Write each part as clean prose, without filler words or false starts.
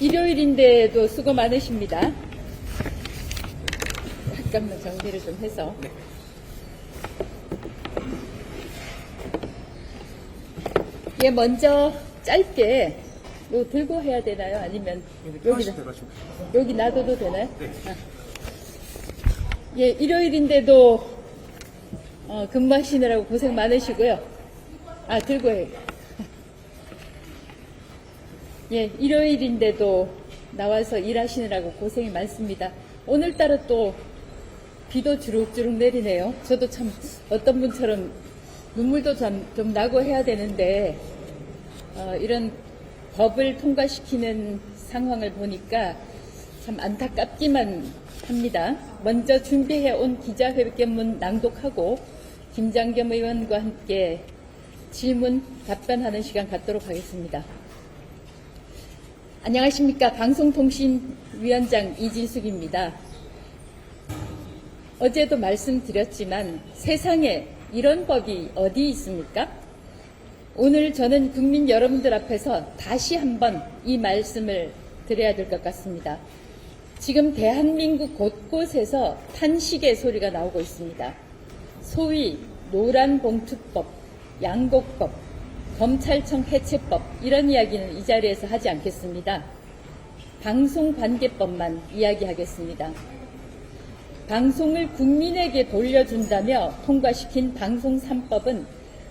일요일인데도 수고 많으십니다. 잠깐만 정리를 좀 해서. 예, 먼저 짧게 이거 들고 해야 되나요? 아니면 여기 놔둬도 되나요? 네. 예, 일요일인데도 근무하시느라고 고생 많으시고요. 들고 해요. 예, 일요일인데도 나와서 일하시느라고 고생이 많습니다. 오늘따라 또 비도 주룩주룩 내리네요. 저도 참 어떤 분처럼 눈물도 좀 나고 해야 되는데 이런 법을 통과시키는 상황을 보니까 참 안타깝기만 합니다. 먼저 준비해 온 기자회견문 낭독하고 김장겸 의원과 함께 질문 답변하는 시간 갖도록 하겠습니다. 안녕하십니까. 방송통신위원장 이진숙입니다. 어제도 말씀드렸지만 세상에 이런 법이 어디 있습니까? 오늘 저는 국민 여러분들 앞에서 다시 한번 이 말씀을 드려야 될 것 같습니다. 지금 대한민국 곳곳에서 탄식의 소리가 나오고 있습니다. 소위 노란봉투법, 양곡법, 검찰청 해체법 이런 이야기는 이 자리에서 하지 않겠습니다. 방송관계법만 이야기하겠습니다. 방송을 국민에게 돌려준다며 통과시킨 방송 3법은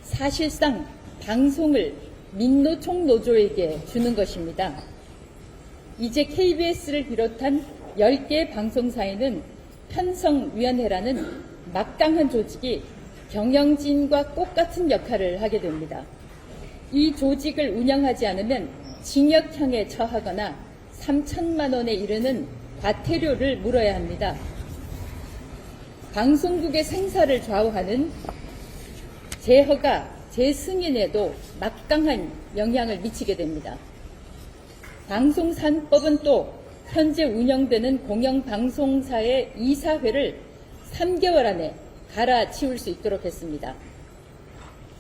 사실상 방송을 민노총 노조에게 주는 것입니다. 이제 KBS를 비롯한 10개 방송사에는 편성위원회라는 막강한 조직이 경영진과 똑같은 역할을 하게 됩니다. 이 조직을 운영하지 않으면 징역형에 처하거나 3천만 원에 이르는 과태료를 물어야 합니다. 방송국의 생사를 좌우하는 재허가, 재승인에도 막강한 영향을 미치게 됩니다. 방송 3법은 또 현재 운영되는 공영방송사의 이사회를 3개월 안에 갈아치울 수 있도록 했습니다.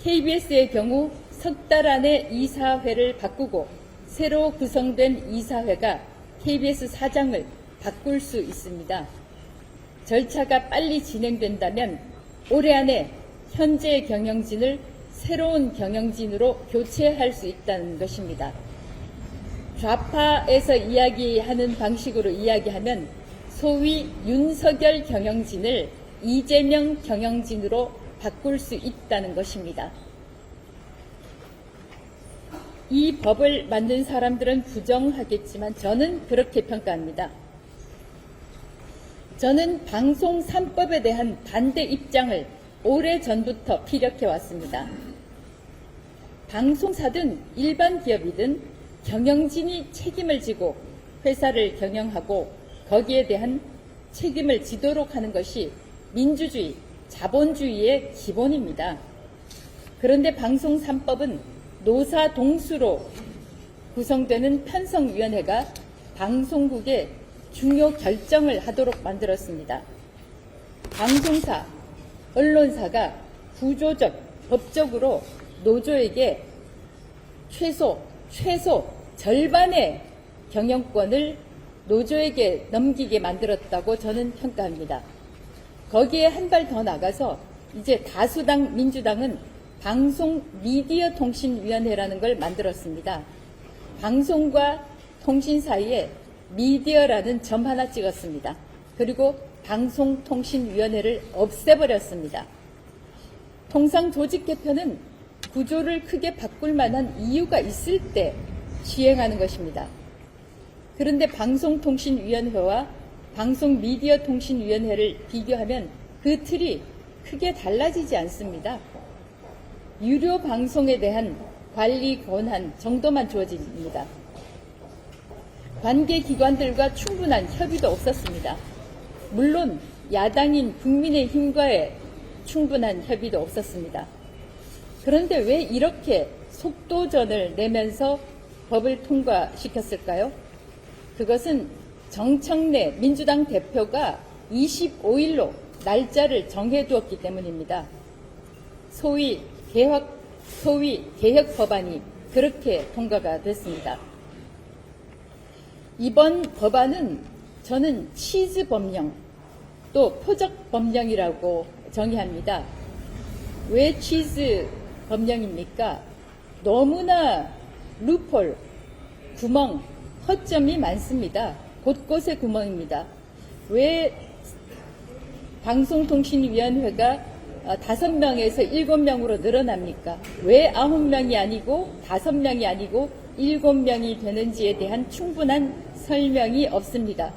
KBS의 경우 석 달 안에 이사회를 바꾸고 새로 구성된 이사회가 KBS 사장을 바꿀 수 있습니다. 절차가 빨리 진행된다면 올해 안에 현재 경영진을 새로운 경영진으로 교체할 수 있다는 것입니다. 좌파에서 이야기하는 방식으로 이야기하면 소위 윤석열 경영진을 이재명 경영진으로 바꿀 수 있다는 것입니다. 이 법을 만든 사람들은 부정하겠지만 저는 그렇게 평가합니다. 저는 방송 3법에 대한 반대 입장을 오래전부터 피력해 왔습니다. 방송사든 일반 기업이든 경영진이 책임을 지고 회사를 경영하고 거기에 대한 책임을 지도록 하는 것이 민주주의, 자본주의의 기본입니다. 그런데 방송 3법은 노사 동수로 구성되는 편성위원회가 방송국의 중요 결정을 하도록 만들었습니다. 방송사, 언론사가 구조적, 법적으로 노조에게 최소 절반의 경영권을 노조에게 넘기게 만들었다고 저는 평가합니다. 거기에 한 발 더 나가서 이제 다수당 민주당은 방송 미디어 통신위원회라는 걸 만들었습니다. 방송과 통신 사이에 미디어라는 점 하나 찍었습니다. 그리고 방송통신위원회를 없애버렸습니다. 통상 조직 개편은 구조를 크게 바꿀 만한 이유가 있을 때 시행하는 것입니다. 그런데 방송통신위원회와 방송미디어통신위원회를 비교하면 그 틀이 크게 달라지지 않습니다. 유료 방송에 대한 관리 권한 정도만 주어집니다. 관계기관들과 충분한 협의도 없었습니다. 물론 야당인 국민의힘과의 충분한 협의도 없었습니다. 그런데 왜 이렇게 속도전을 내면서 법을 통과시켰을까요? 그것은 정청래 민주당 대표가 25일로 날짜를 정해두었기 때문입니다. 소위 개혁 법안이 그렇게 통과가 됐습니다. 이번 법안은 저는 치즈 법령 또 표적 법령이라고 정의합니다. 왜 치즈 법령입니까? 너무나 루폴, 구멍, 허점이 많습니다. 곳곳에 구멍입니다. 왜 방송통신위원회가 5명에서 7명으로 늘어납니까? 왜 9명이 아니고 5명이 아니고 7명이 되는지에 대한 충분한 설명이 없습니다.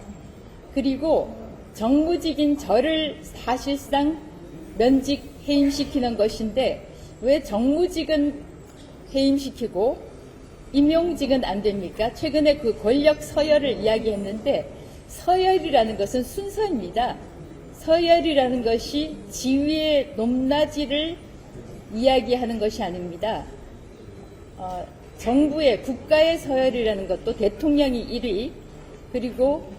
그리고 정무직인 저를 사실상 면직 해임시키는 것인데 왜 정무직은 해임시키고 임용직은 안 됩니까? 최근에 그 권력 서열을 이야기했는데 서열이라는 것은 순서입니다. 서열이라는 것이 지위의 높낮이를 이야기하는 것이 아닙니다. 정부의 국가의 서열이라는 것도 대통령이 1위 그리고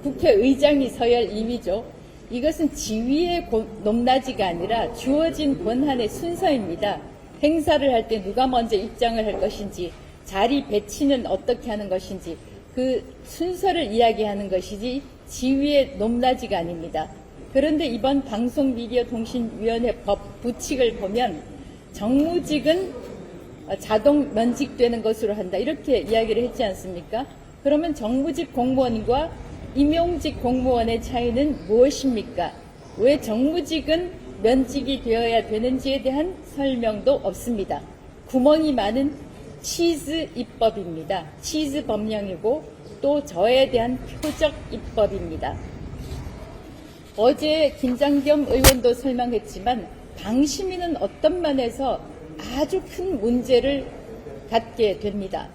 국회의장이 서열 2위죠. 이것은 지위의 높낮이가 아니라 주어진 권한의 순서입니다. 행사를 할 때 누가 먼저 입장을 할 것인지 자리 배치는 어떻게 하는 것인지 그 순서를 이야기하는 것이지 지위의 높낮이가 아닙니다. 그런데 이번 방송미디어통신위원회 법 부칙을 보면 정무직은 자동 면직되는 것으로 한다 이렇게 이야기를 했지 않습니까? 그러면 정무직 공무원과 임용직 공무원의 차이는 무엇입니까? 왜 정무직은 면직이 되어야 되는지에 대한 설명도 없습니다. 구멍이 많은 치즈 입법입니다. 치즈 법령이고 또 저에 대한 표적 입법입니다. 어제 김장겸 의원도 설명했지만 방심위는 어떤 면에서 아주 큰 문제를 갖게 됩니다.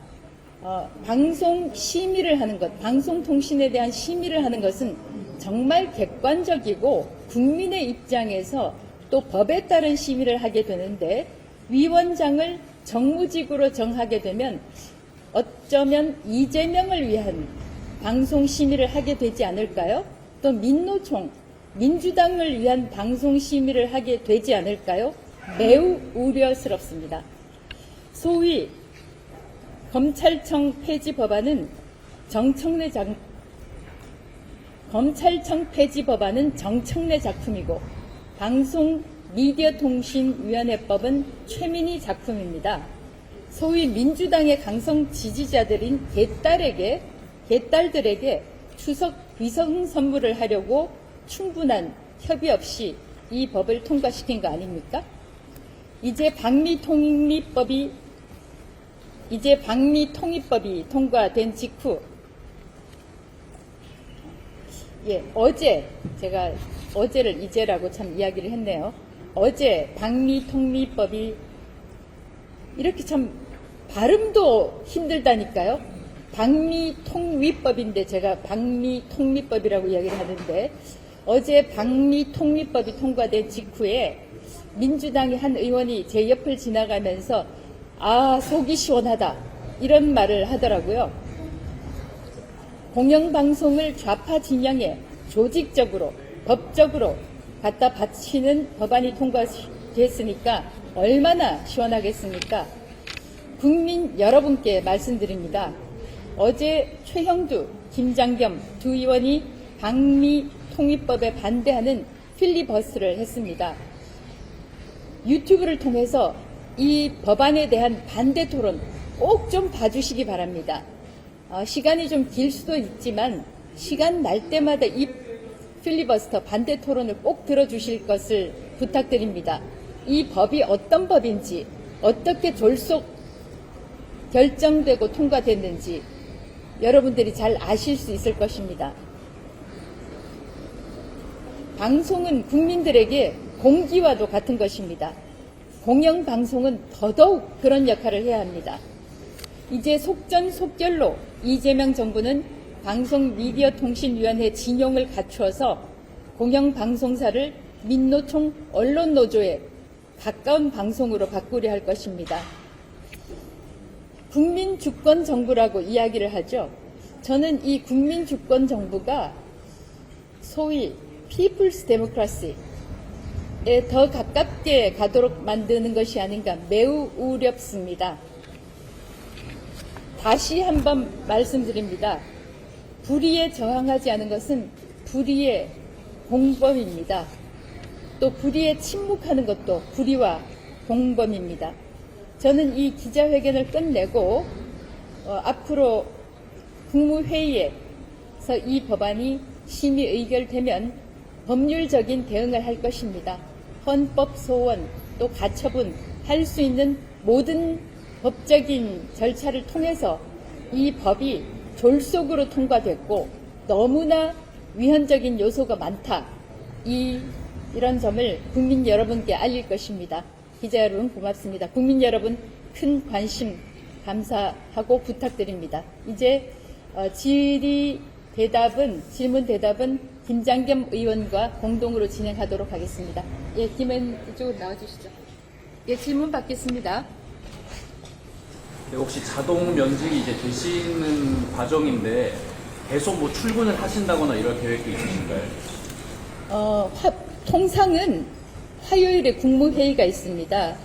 방송 심의를 하는 것, 방송통신에 대한 심의를 하는 것은 정말 객관적이고 국민의 입장에서 또 법에 따른 심의를 하게 되는데 위원장을 정무직으로 정하게 되면 어쩌면 이재명을 위한 방송 심의를 하게 되지 않을까요? 또 민노총, 민주당을 위한 방송 심의를 하게 되지 않을까요? 매우 우려스럽습니다. 소위 검찰청 폐지 법안은 검찰청 폐지 법안은 정청래 작품이고 방송미디어통신위원회법은 최민희 작품입니다. 소위 민주당의 강성 지지자들인 개딸들에게 추석 위성 선물을 하려고 충분한 협의 없이 이 법을 통과시킨 거 아닙니까? 이제 방미통일법이 통과된 직후 어제 제가 어제를 이제라고 참 이야기를 했네요. 어제 방미통일법이 이렇게 참 발음도 힘들다니까요. 방미통위법인데 제가 방미통리법이라고 이야기를 하는데 어제 방미통리법이 통과된 직후에 민주당의 한 의원이 제 옆을 지나가면서 속이 시원하다 이런 말을 하더라고요. 공영방송을 좌파 진영에 조직적으로 법적으로 갖다 바치는 법안이 통과됐으니까 얼마나 시원하겠습니까? 국민 여러분께 말씀드립니다. 어제 최형두, 김장겸 두 의원이 방미통일법에 반대하는 필리버스를 했습니다. 유튜브를 통해서 이 법안에 대한 반대 토론 꼭 좀 봐주시기 바랍니다. 시간이 좀 길 수도 있지만 시간 날 때마다 이 필리버스터 반대 토론을 꼭 들어주실 것을 부탁드립니다. 이 법이 어떤 법인지 어떻게 졸속 결정되고 통과됐는지 여러분들이 잘 아실 수 있을 것입니다. 방송은 국민들에게 공기와도 같은 것입니다. 공영방송은 더더욱 그런 역할을 해야 합니다. 이제 속전속결로 이재명 정부는 방송미디어통신위원회 진용을 갖추어서 공영방송사를 민노총 언론노조에 가까운 방송으로 바꾸려 할 것입니다. 국민주권정부라고 이야기를 하죠. 저는 이 국민주권정부가 소위 피플스 데모크라시, 더 가깝게 가도록 만드는 것이 아닌가 매우 우렵습니다. 다시 한번 말씀드립니다. 불의에 저항하지 않은 것은 불의의 공범입니다. 또 불의에 침묵하는 것도 불의와 공범입니다. 저는 이 기자회견을 끝내고 앞으로 국무회의에서 이 법안이 심의 의결되면 법률적인 대응을 할 것입니다. 헌법 소원 또 가처분 할 수 있는 모든 법적인 절차를 통해서 이 법이 졸속으로 통과됐고 너무나 위헌적인 요소가 많다. 이런 점을 국민 여러분께 알릴 것입니다. 기자 여러분 고맙습니다. 국민 여러분 큰 관심 감사하고 부탁드립니다. 이제 질문 대답은 김장겸 의원과 공동으로 진행하도록 하겠습니다. 예, 김 의원 이쪽으로 나와주시죠. 예, 질문 받겠습니다. 네, 혹시 자동 면직이 이제 되시는 과정인데 계속 뭐 출근을 하신다거나 이럴 계획도 있으신가요? 통상은 화요일에 국무회의가 있습니다.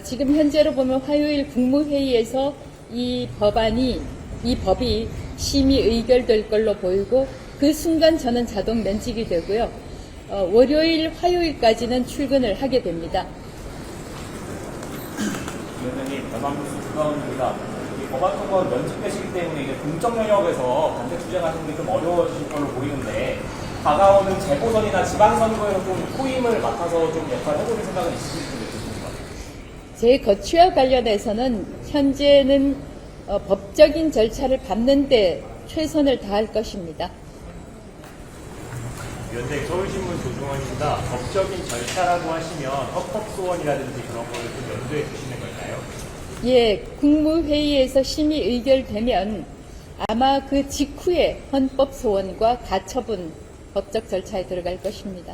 지금 현재로 보면 화요일 국무회의에서 이 법이 심의 의결될 걸로 보이고 그 순간 저는 자동 면직이 되고요. 월요일, 화요일까지는 출근을 하게 됩니다. 위원장님, 연합뉴스 구가원입니다. 이 법안 통과 면직되시기 때문에 이제 공적 영역에서 반대 투쟁하시는 게 좀 어려워지실 걸로 보이는데 다가오는 재보선이나 지방선거에서 좀 후임을 맡아서 좀 역할을 해보실 생각은 있으실지 모르겠습니다. 제 거취와 관련해서는 현재는 법적인 절차를 밟는 데 최선을 다할 것입니다. 위원장님, 서울신문 조중원입니다. 법적인 절차라고 하시면 헌법소원이라든지 그런 거를 좀 염두에 두시는 걸까요? 예, 국무회의에서 심의 의결되면 아마 그 직후에 헌법소원과 가처분 법적 절차에 들어갈 것입니다.